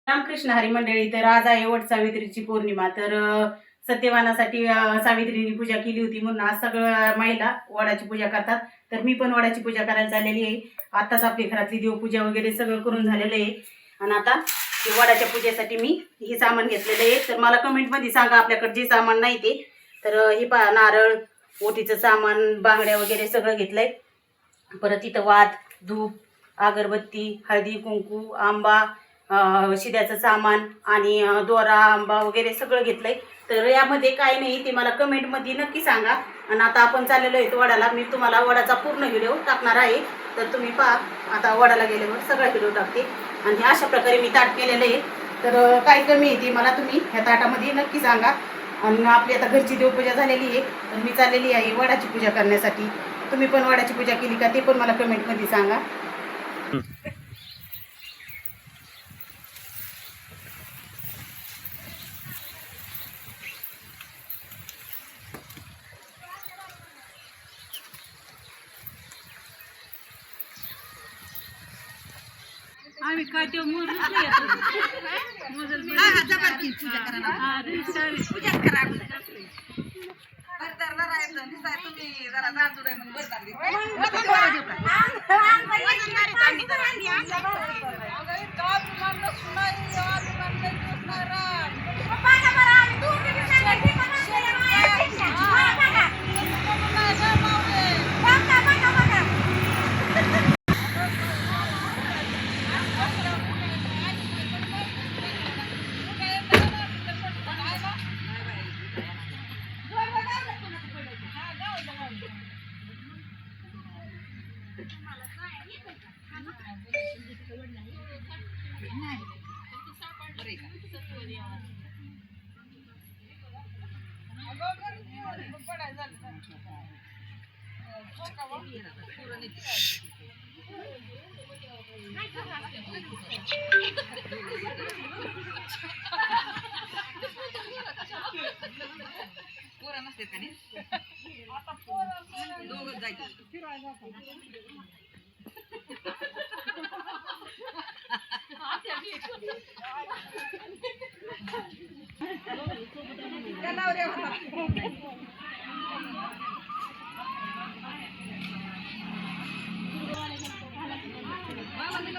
रामकृष्ण हरी मंडळी. तर आज आहे वट सावित्रीची पौर्णिमा. तर सत्यवानासाठी सावित्रीने पूजा केली होती म्हणून आज सगळ्या महिला वडाची पूजा करतात. तर मी पण वडाची पूजा करायला चाललेली आहे. आताच आपली घरातली देवपूजा वगैरे सगळं करून झालेलं आहे आणि आता वडाच्या पूजेसाठी मी हे सामान घेतलेलं आहे. तर मला कमेंटमध्ये सांगा आपल्याकडे जे सामान नाही ते. तर हे पहा, नारळ, ओटीचं सामान, बांगड्या वगैरे सगळं घेतलंय. परत इथं वात, धूप, अगरबत्ती, हळदी कुंकू, आंबा, शिद्याचं सामान आणि दोरा, आंबा वगैरे सगळं घेतलंय. तर यामध्ये काय नाही ते मला कमेंटमध्ये नक्की सांगा. आणि आता आपण चाललेलो आहे वडाला. मी तुम्हाला वडाचा पूर्ण व्हिडिओ टाकणार आहे. तर तुम्ही पहा, आता वडाला गेल्यावर सगळा व्हिडिओ टाकते. आणि अशा प्रकारे मी ताट केलेलं आहे. तर काय कमी आहे ती मला तुम्ही ह्या ताटामध्ये नक्की सांगा. आणि आपली आता घरची देवपूजा झालेली आहे. तर मी चाललेली आहे वडाची पूजा करण्यासाठी. तुम्ही पण वडाची पूजा केली का ते पण मला कमेंटमध्ये सांगा. आम्ही काय ते मोजल पूजा करा पूजा करा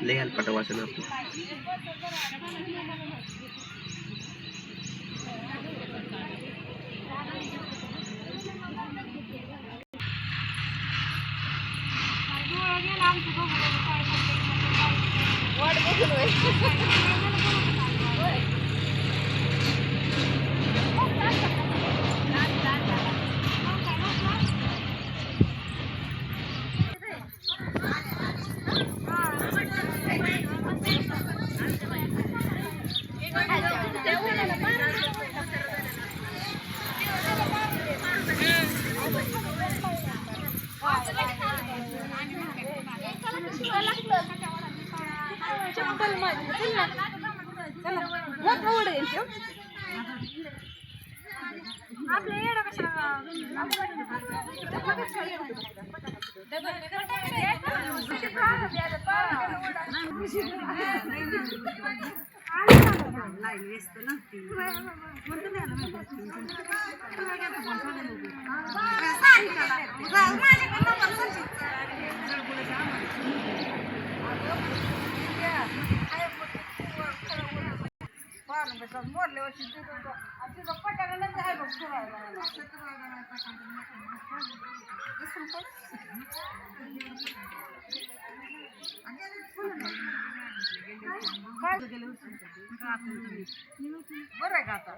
legal para wasan ako. बरं का आता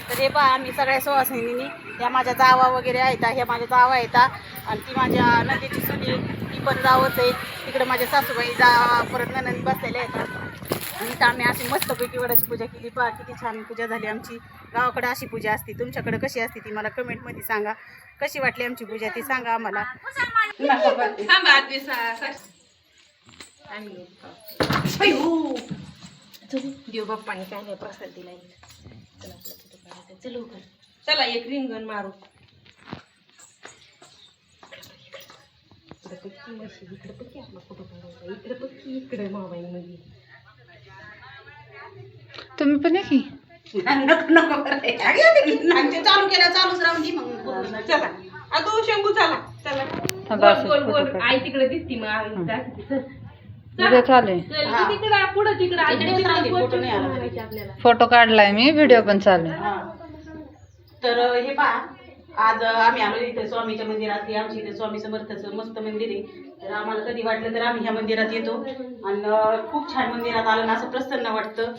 तर हे पहा, आम्ही सगळ्या सुवासिनींनी, त्या माझ्या जावा वगैरे आहेत, हे माझ्या जावा आहेत आणि ती माझ्या नदीची सुनी, ती पण जावंच आहे. तिकडे माझ्या सासूबाई जा परत ननंद बसलेल्या आहेत. आणि इथं आम्ही अशी मस्तपैकी वडाची पूजा केली. पहा किती छान पूजा झाली आमची. गावाकडे अशी पूजा असते, तुमच्याकडे कशी असते ती मला कमेंटमध्ये सांगा. कशी वाटली आमची पूजा ती सांगा आम्हाला. देव बाप्पाने काय नाही प्रसाद दिलाय. चलो चला एक रिंगण मारू. इकडे मोबाईल मध्ये तुम्ही पण आहे की चालू केला चालूच राहून दे मग. चला अगो शंभू चला चला थांबा, गोल गोल गोल आई तिकडे दिसती मग आई दाखवते. व्हिडिओ चालू आहे. हा. तिकडे पुढे तिकडे इकडेच राहून दे, फोटो नाही आला. आपल्याला फोटो काढलाय मी, व्हिडिओ पण चालू आहे. हा. तर हे पहा आज आम्ही आलो इथे स्वामीच्या मंदिरात. हे आमच्या इथे स्वामी समर्थाचं मस्त मंदिर आहे. तर आम्हाला कधी वाटलं तर आम्ही ह्या मंदिरात येतो आणि खूप छान मंदिरात आलं ना असं प्रसन्न वाटतं.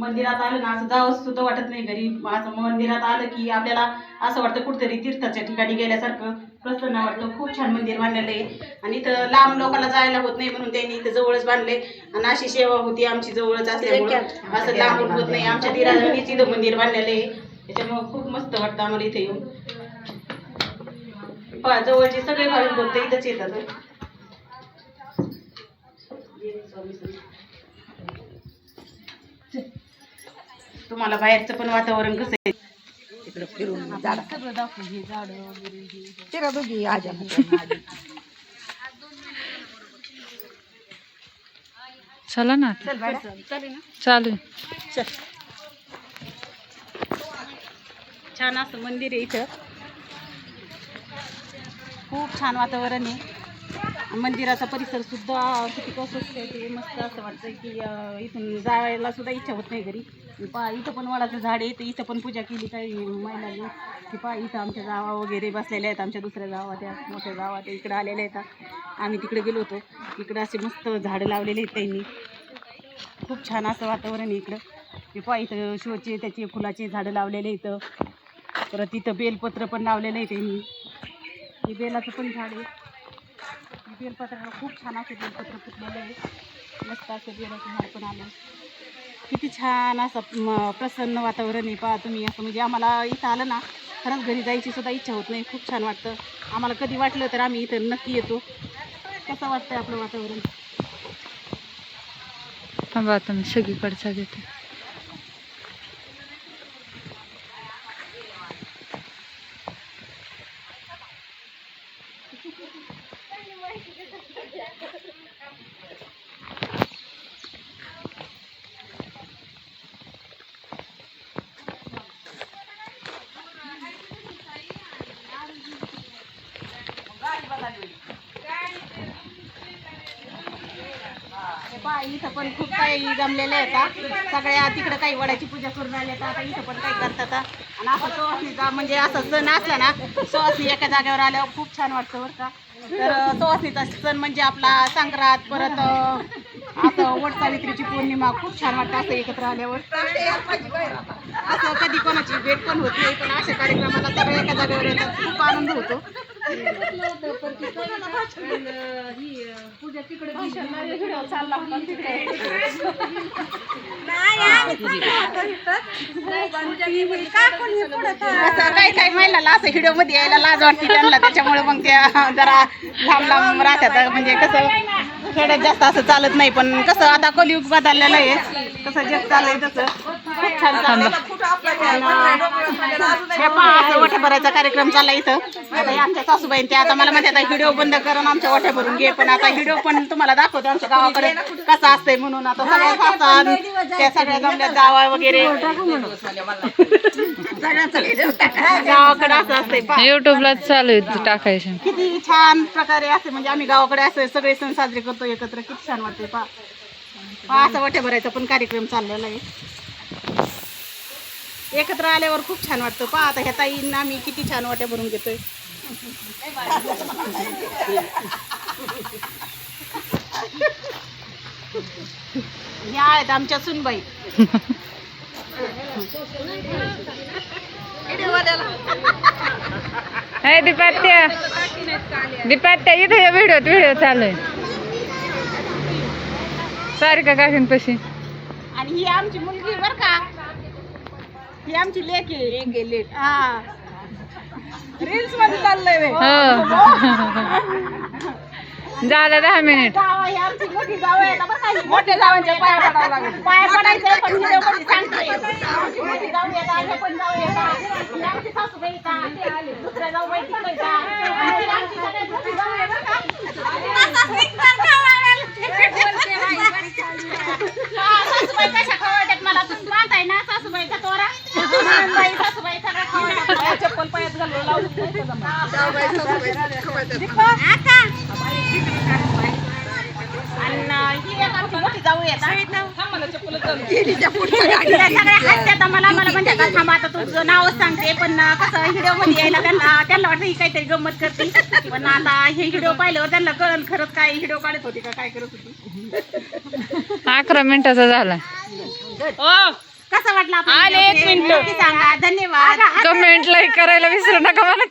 मंदिरात आलं ना असं जावं सुद्धा वाटत नाही घरी. असं मंदिरात आलं की आपल्याला असं वाटतं कुठेतरी तीर्थाच्या ठिकाणी गेल्यासारखं प्रसन्न वाटतं. खूप छान मंदिर बांधलेलं आहे आणि इथं लांब लोकांना जायला होत नाही म्हणून त्यांनी इथं जवळच बांधले आणि अशी सेवा होती आमची जवळच असल्यामुळं असं लांबून होत नाही. आमच्या दिरानीच इथं मंदिर बांधलेलं आहे त्याच्यामुळं खूप मस्त वाटतं आम्हाला इथे येऊन. जवळचे सगळे भाविक भक्त इथंच येतात. तुम्हाला बाहेरचं पण वातावरण कसं आहे तिकडे फिरून सगळं दाखवू. हे झाडं वगैरे चला ना, चालेल ना. चालू आहे. छान असं मंदिर आहे इथं. खूप छान वातावरण आहे. मंदिराचा परिसर सुद्धा किती कसं आहे ते मस्त असं वाटतं की इथून जायला सुद्धा इच्छा होत नाही घरी. पहा इथं पण वडाचं झाड आहे तर इथं पण पूजा केली काही महिलांनी. की पहा इथं आमच्या गावा वगैरे बसलेल्या आहेत. आमच्या दुसऱ्या गावात त्या मोठ्या गावात इकडं आलेल्या आहेत. आम्ही तिकडे गेलो होतो. इकडं असे मस्त झाडं लावलेले आहेत त्यांनी. खूप छान असं वातावरण आहे इकडं. हे पहा इथं शोचे त्याचे फुलाचे झाडं लावलेले इथं. परत इथं बेलपत्र पण लावलेलं आहे त्यांनी. हे बेलाचं पण झाड आहे. बेलपत्राला खूप छान असं बेलपत्र फुटलेलं आहे. मस्त असं बेलाचं झाड पण आलं. किती छान असं प्रसन्न वातावरण आहे. पहा तुम्ही असं म्हणजे आम्हाला इथं आलं ना खरंच घरी जायची सुद्धा इच्छा होत नाही. खूप छान वाटतं आम्हाला. कधी वाटलं तर आम्ही इथं नक्की येतो. कसं वाटतंय आपलं वातावरण. थांबा आता मी सगळीकडचा घेते. इथं पण खूप काही जमलेले आहेत. सगळ्या तिकडे काही वडाची पूजा करून आले तर आता इथं पण काही करतात. आणि असं सुवासनीचा म्हणजे असं सण असला ना सुवासनी एका जागेवर आल्यावर खूप छान वाटतं बरं का. तर सुवासनीचा सण म्हणजे आपला संक्रांत परत असं वट सावित्रीची पौर्णिमा खूप छान वाटतं असं एकत्र आल्यावर. असं कधी कोणाची भेट पण होत नाही पण अशा कार्यक्रमाला सगळ्या एका जागेवर येतात. खूप आनंद होतो. पूजा तिकडे चालला होता तिकडे. काही काही महिलाला असं व्हिडिओ मध्ये यायला लाज वाटते त्यांना त्याच्यामुळे मग त्या जरा लांब लांब राहतात. म्हणजे कसं खेड्यात जास्त असं चालत नाही पण कसं आता कलियुग बदललेलं आहे. कसं जग चाललंय तसं खूप छान चाललंय. हे पहा असं वठ्या भरायचा कार्यक्रम चालला इथं. आता हे आमच्या सासूबाई त्या आता मला म्हणते आता व्हिडिओ बंद करून आमच्या वठ्या भरून घे. पण आता व्हिडिओ पण तुम्हाला दाखवते आमच्या गावाकडे कसं असतंय म्हणून. आता सगळ्या सासा त्या सगळ्या जमल्या जावा वगैरे गावाकडे असं असतंय. युट्यूबला चालू आहे टाकायचं. किती छान प्रकारे असं म्हणजे आम्ही गावाकडे असं सगळे सण साजरे करतो एकत्र. किती छान वाटते. पहा असं वठ्या भरायचा पण कार्यक्रम चाललेला आहे. एकत्र आल्यावर खूप छान वाटतं. पहा आता ह्या ताईंना आम्ही किती छान वाट्या भरून घेतोय. ह्या आहेत आमच्या सुनबाई. हे दीपात्या दीपात्या इथे व्हिडिओ चालू आहे. सारिका काकींपाशी आणि ही आमची मुलगी बर का, ही आमची लेक आहे. हा रील्स मध्ये चाललंय झालं 10 मिनिट. जावा ही आमची मोठी जाऊ आहे ना बरं का, ही मोठ्या जावांच्या पाया पडावं लागेल. पाया पडायचं पण व्हिडिओ मध्ये सांगतोय. आमची मोठी जाऊ आहे का, हे पण जाऊ आहे का, ही आमची सासूबाई का, दुसऱ्या जाऊबाई तिकडे का, आणि ही आमची सगळ्यात मोठी जाऊ आहे बरं का. हा, सासूबाई कशा खवळतात मला तुम्ही पाहताय ना, सासूबाईचा तोरा. बाई, सासूबाई सगळं खवळतात. चप्पल पायात घालून लावून आणि ही एक आमची मोठी जाऊ येतात. सगळ्या हसतात मला म्हणतात का थांबा आता तुझं नावच सांगते, पण कसं व्हिडिओ मध्ये यायला त्यांना वाटतं ही काहीतरी गंमत करते. पण आता हे व्हिडिओ पाहिल्यावर त्यांना कळलं खरंच काय व्हिडिओ काढत होती का काय करत होती. 11 मिनिटाचा झाला. कसा वाटला आपला व्हिडिओ? नक्की सांगा. धन्यवाद. कमेंट लाईक करायला विसरू नका मला.